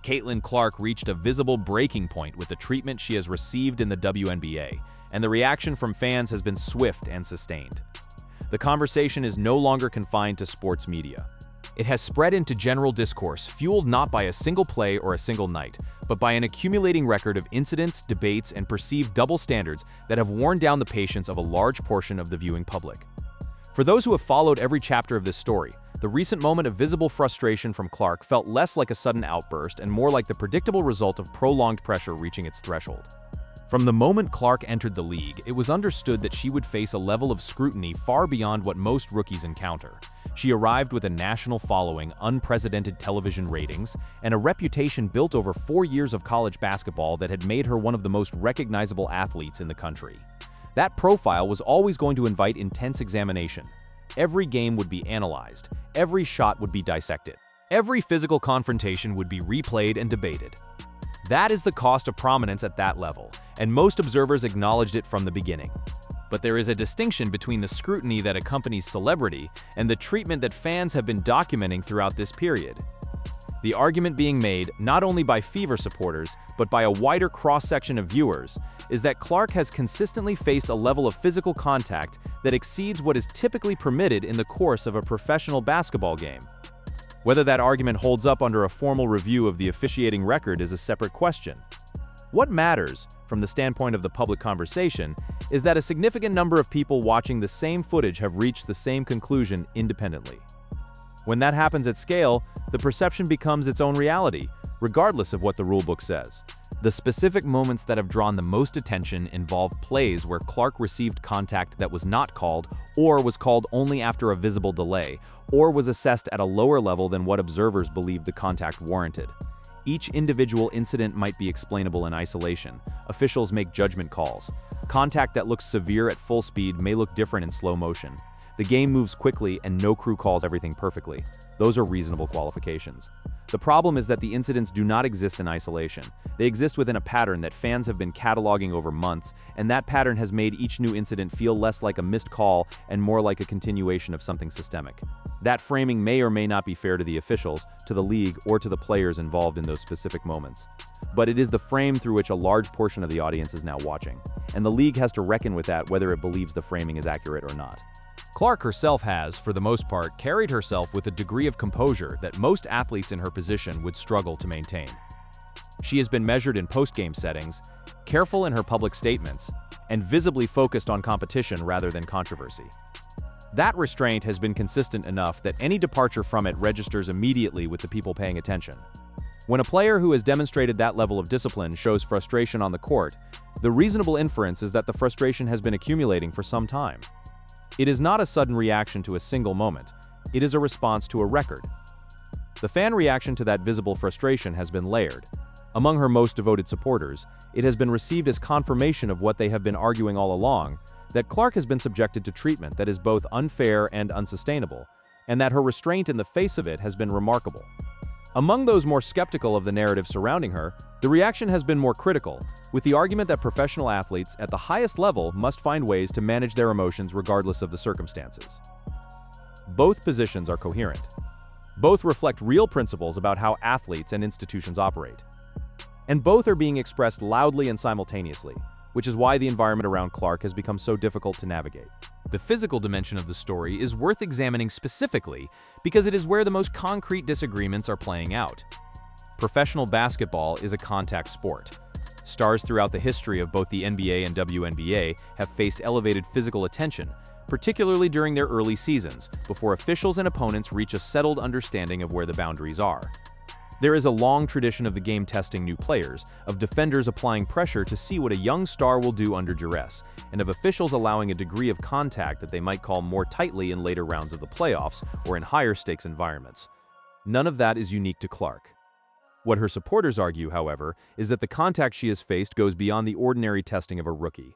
Caitlin Clark reached a visible breaking point with the treatment she has received in the WNBA, and the reaction from fans has been swift and sustained. The conversation is no longer confined to sports media. It has spread into general discourse, fueled not by a single play or a single night, but by an accumulating record of incidents, debates, and perceived double standards that have worn down the patience of a large portion of the viewing public. For those who have followed every chapter of this story, the recent moment of visible frustration from Clark felt less like a sudden outburst and more like the predictable result of prolonged pressure reaching its threshold. From the moment Clark entered the league, it was understood that she would face a level of scrutiny far beyond what most rookies encounter. She arrived with a national following, unprecedented television ratings, and a reputation built over 4 years of college basketball that had made her one of the most recognizable athletes in the country. That profile was always going to invite intense examination. Every game would be analyzed, every shot would be dissected, every physical confrontation would be replayed and debated. That is the cost of prominence at that level, and most observers acknowledged it from the beginning. But there is a distinction between the scrutiny that accompanies celebrity and the treatment that fans have been documenting throughout this period. The argument being made, not only by Fever supporters, but by a wider cross-section of viewers, is that Clark has consistently faced a level of physical contact that exceeds what is typically permitted in the course of a professional basketball game. Whether that argument holds up under a formal review of the officiating record is a separate question. What matters, from the standpoint of the public conversation, is that a significant number of people watching the same footage have reached the same conclusion independently. When that happens at scale, the perception becomes its own reality, regardless of what the rulebook says. The specific moments that have drawn the most attention involve plays where Clark received contact that was not called, or was called only after a visible delay, or was assessed at a lower level than what observers believed the contact warranted. Each individual incident might be explainable in isolation. Officials make judgment calls. Contact that looks severe at full speed may look different in slow motion. The game moves quickly and no crew calls everything perfectly. Those are reasonable qualifications. The problem is that the incidents do not exist in isolation. They exist within a pattern that fans have been cataloging over months, and that pattern has made each new incident feel less like a missed call and more like a continuation of something systemic. That framing may or may not be fair to the officials, to the league, or to the players involved in those specific moments. But it is the frame through which a large portion of the audience is now watching, and the league has to reckon with that whether it believes the framing is accurate or not. Clark herself has, for the most part, carried herself with a degree of composure that most athletes in her position would struggle to maintain. She has been measured in post-game settings, careful in her public statements, and visibly focused on competition rather than controversy. That restraint has been consistent enough that any departure from it registers immediately with the people paying attention. When a player who has demonstrated that level of discipline shows frustration on the court, the reasonable inference is that the frustration has been accumulating for some time. It is not a sudden reaction to a single moment. It is a response to a record. The fan reaction to that visible frustration has been layered. Among her most devoted supporters, it has been received as confirmation of what they have been arguing all along, that Clark has been subjected to treatment that is both unfair and unsustainable, and that her restraint in the face of it has been remarkable. Among those more skeptical of the narrative surrounding her, the reaction has been more critical, with the argument that professional athletes at the highest level must find ways to manage their emotions regardless of the circumstances. Both positions are coherent. Both reflect real principles about how athletes and institutions operate. And both are being expressed loudly and simultaneously, which is why the environment around Clark has become so difficult to navigate. The physical dimension of the story is worth examining specifically because it is where the most concrete disagreements are playing out. Professional basketball is a contact sport. Stars throughout the history of both the NBA and WNBA have faced elevated physical attention, particularly during their early seasons, before officials and opponents reach a settled understanding of where the boundaries are. There is a long tradition of the game testing new players, of defenders applying pressure to see what a young star will do under duress, and of officials allowing a degree of contact that they might call more tightly in later rounds of the playoffs or in higher stakes environments. None of that is unique to Clark. What her supporters argue, however, is that the contact she has faced goes beyond the ordinary testing of a rookie.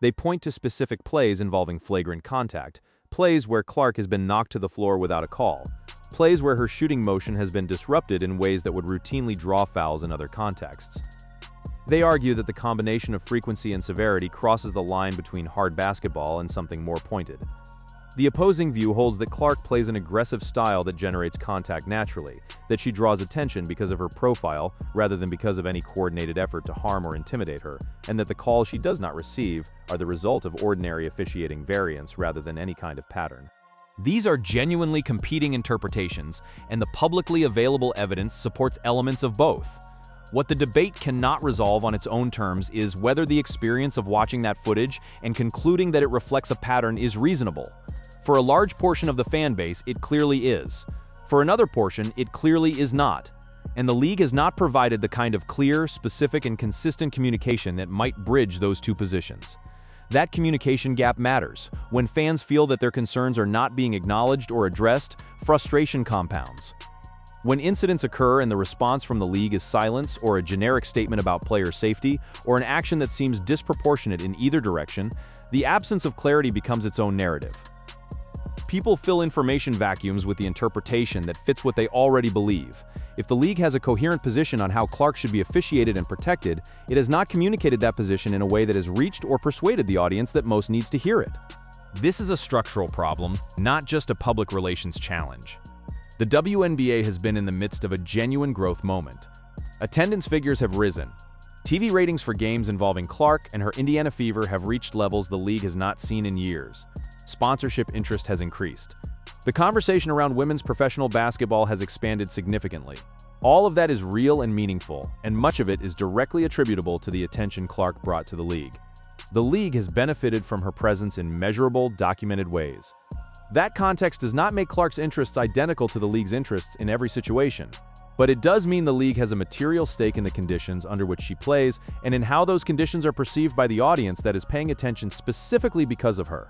They point to specific plays involving flagrant contact, plays where Clark has been knocked to the floor without a call, plays where her shooting motion has been disrupted in ways that would routinely draw fouls in other contexts. They argue that the combination of frequency and severity crosses the line between hard basketball and something more pointed. The opposing view holds that Clark plays an aggressive style that generates contact naturally, that she draws attention because of her profile rather than because of any coordinated effort to harm or intimidate her, and that the calls she does not receive are the result of ordinary officiating variance rather than any kind of pattern. These are genuinely competing interpretations, and the publicly available evidence supports elements of both. What the debate cannot resolve on its own terms is whether the experience of watching that footage and concluding that it reflects a pattern is reasonable. For a large portion of the fan base, it clearly is. For another portion, it clearly is not. And the league has not provided the kind of clear, specific, and consistent communication that might bridge those two positions. That communication gap matters. When fans feel that their concerns are not being acknowledged or addressed, frustration compounds. When incidents occur and the response from the league is silence or a generic statement about player safety or an action that seems disproportionate in either direction, the absence of clarity becomes its own narrative. People fill information vacuums with the interpretation that fits what they already believe. If the league has a coherent position on how Clark should be officiated and protected, it has not communicated that position in a way that has reached or persuaded the audience that most needs to hear it. This is a structural problem, not just a public relations challenge. The WNBA has been in the midst of a genuine growth moment. Attendance figures have risen. TV ratings for games involving Clark and her Indiana Fever have reached levels the league has not seen in years. Sponsorship interest has increased. The conversation around women's professional basketball has expanded significantly. All of that is real and meaningful, and much of it is directly attributable to the attention Clark brought to the league. The league has benefited from her presence in measurable, documented ways. That context does not make Clark's interests identical to the league's interests in every situation, but it does mean the league has a material stake in the conditions under which she plays and in how those conditions are perceived by the audience that is paying attention specifically because of her.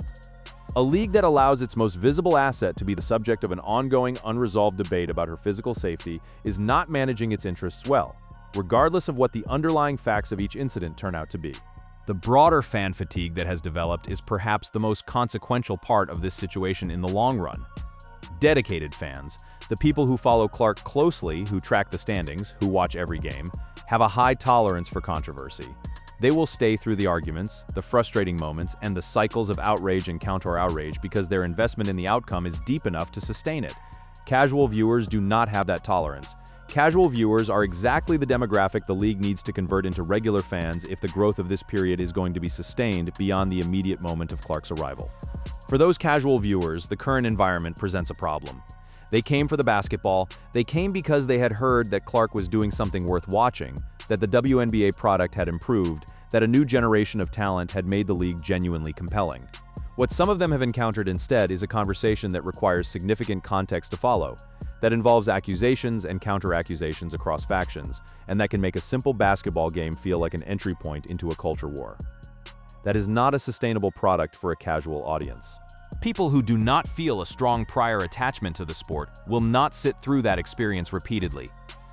A league that allows its most visible asset to be the subject of an ongoing, unresolved debate about her physical safety is not managing its interests well, regardless of what the underlying facts of each incident turn out to be. The broader fan fatigue that has developed is perhaps the most consequential part of this situation in the long run. Dedicated fans, the people who follow Clark closely, who track the standings, who watch every game, have a high tolerance for controversy. They will stay through the arguments, the frustrating moments, and the cycles of outrage and counter-outrage because their investment in the outcome is deep enough to sustain it. Casual viewers do not have that tolerance. Casual viewers are exactly the demographic the league needs to convert into regular fans if the growth of this period is going to be sustained beyond the immediate moment of Clark's arrival. For those casual viewers, the current environment presents a problem. They came for the basketball, they came because they had heard that Clark was doing something worth watching, that the WNBA product had improved, that a new generation of talent had made the league genuinely compelling. What some of them have encountered instead is a conversation that requires significant context to follow, that involves accusations and counter-accusations across factions, and that can make a simple basketball game feel like an entry point into a culture war. That is not a sustainable product for a casual audience. People who do not feel a strong prior attachment to the sport will not sit through that experience repeatedly.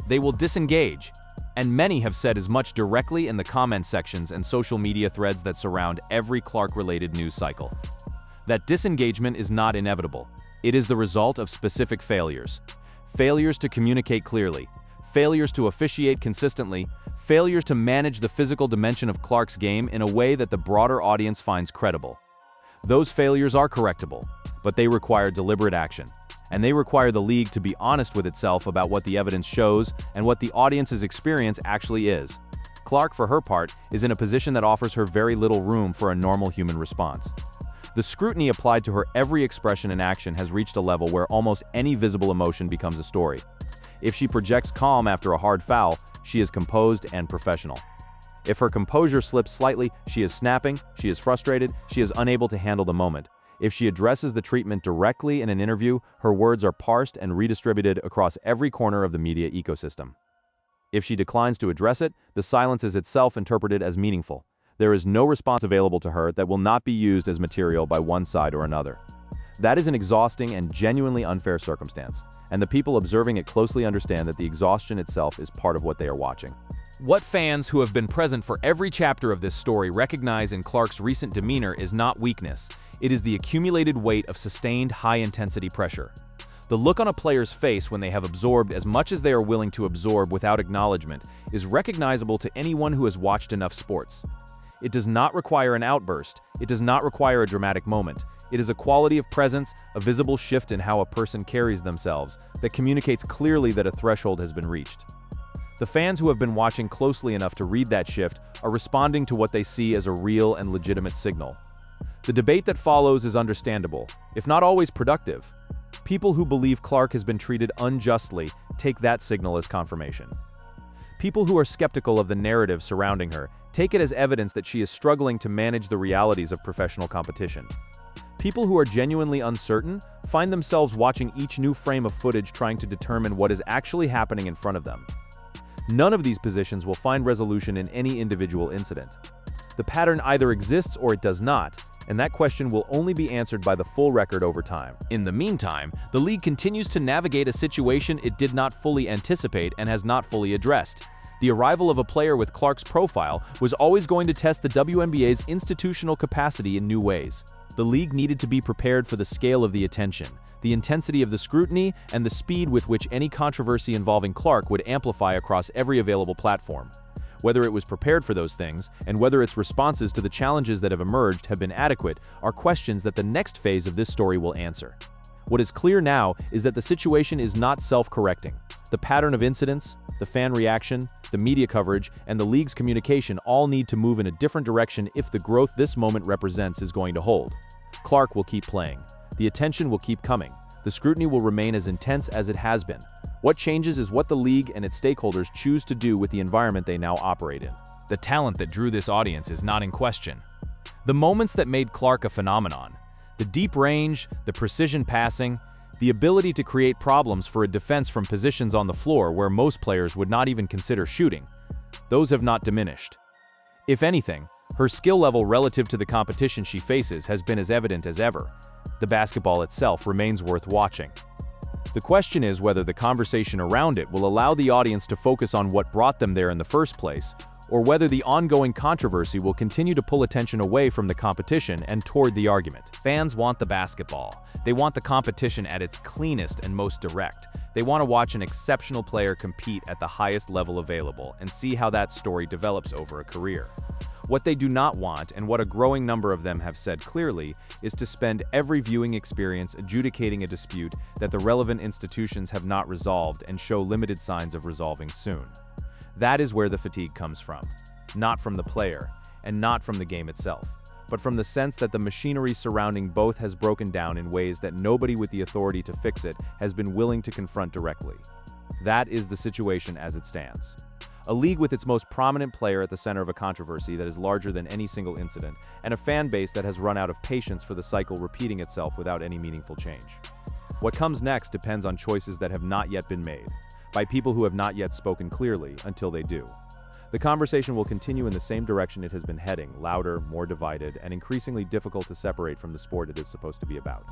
They will disengage, and many have said as much directly in the comment sections and social media threads that surround every Clark-related news cycle. That disengagement is not inevitable. It is the result of specific failures. Failures to communicate clearly, failures to officiate consistently, failures to manage the physical dimension of Clark's game in a way that the broader audience finds credible. Those failures are correctable, but they require deliberate action. And they require the league to be honest with itself about what the evidence shows and what the audience's experience actually is. Clark, for her part, is in a position that offers her very little room for a normal human response. The scrutiny applied to her every expression and action has reached a level where almost any visible emotion becomes a story. If she projects calm after a hard foul, she is composed and professional. If her composure slips slightly, she is snapping, she is frustrated, she is unable to handle the moment. If she addresses the treatment directly in an interview, her words are parsed and redistributed across every corner of the media ecosystem. If she declines to address it, the silence is itself interpreted as meaningful. There is no response available to her that will not be used as material by one side or another. That is an exhausting and genuinely unfair circumstance, and the people observing it closely understand that the exhaustion itself is part of what they are watching. What fans who have been present for every chapter of this story recognize in Clark's recent demeanor is not weakness. It is the accumulated weight of sustained high-intensity pressure. The look on a player's face when they have absorbed as much as they are willing to absorb without acknowledgement is recognizable to anyone who has watched enough sports. It does not require an outburst. It does not require a dramatic moment. It is a quality of presence, a visible shift in how a person carries themselves, that communicates clearly that a threshold has been reached. The fans who have been watching closely enough to read that shift are responding to what they see as a real and legitimate signal. The debate that follows is understandable, if not always productive. People who believe Clark has been treated unjustly take that signal as confirmation. People who are skeptical of the narrative surrounding her take it as evidence that she is struggling to manage the realities of professional competition. People who are genuinely uncertain find themselves watching each new frame of footage trying to determine what is actually happening in front of them. None of these positions will find resolution in any individual incident. The pattern either exists or it does not, and that question will only be answered by the full record over time. In the meantime, the league continues to navigate a situation it did not fully anticipate and has not fully addressed. The arrival of a player with Clark's profile was always going to test the WNBA's institutional capacity in new ways. The league needed to be prepared for the scale of the attention, the intensity of the scrutiny, and the speed with which any controversy involving Clark would amplify across every available platform. Whether it was prepared for those things, and whether its responses to the challenges that have emerged have been adequate, are questions that the next phase of this story will answer. What is clear now is that the situation is not self-correcting. The pattern of incidents, the fan reaction, the media coverage, and the league's communication all need to move in a different direction if the growth this moment represents is going to hold. Clark will keep playing. The attention will keep coming. The scrutiny will remain as intense as it has been. What changes is what the league and its stakeholders choose to do with the environment they now operate in. The talent that drew this audience is not in question. The moments that made Clark a phenomenon, the deep range, the precision passing, the ability to create problems for a defense from positions on the floor where most players would not even consider shooting, those have not diminished. If anything, her skill level relative to the competition she faces has been as evident as ever. The basketball itself remains worth watching. The question is whether the conversation around it will allow the audience to focus on what brought them there in the first place, or whether the ongoing controversy will continue to pull attention away from the competition and toward the argument. Fans want the basketball. They want the competition at its cleanest and most direct. They want to watch an exceptional player compete at the highest level available and see how that story develops over a career. What they do not want, and what a growing number of them have said clearly, is to spend every viewing experience adjudicating a dispute that the relevant institutions have not resolved and show limited signs of resolving soon. That is where the fatigue comes from. Not from the player, and not from the game itself, but from the sense that the machinery surrounding both has broken down in ways that nobody with the authority to fix it has been willing to confront directly. That is the situation as it stands. A league with its most prominent player at the center of a controversy that is larger than any single incident, and a fan base that has run out of patience for the cycle repeating itself without any meaningful change. What comes next depends on choices that have not yet been made, by people who have not yet spoken clearly until they do. The conversation will continue in the same direction it has been heading, louder, more divided, and increasingly difficult to separate from the sport it is supposed to be about.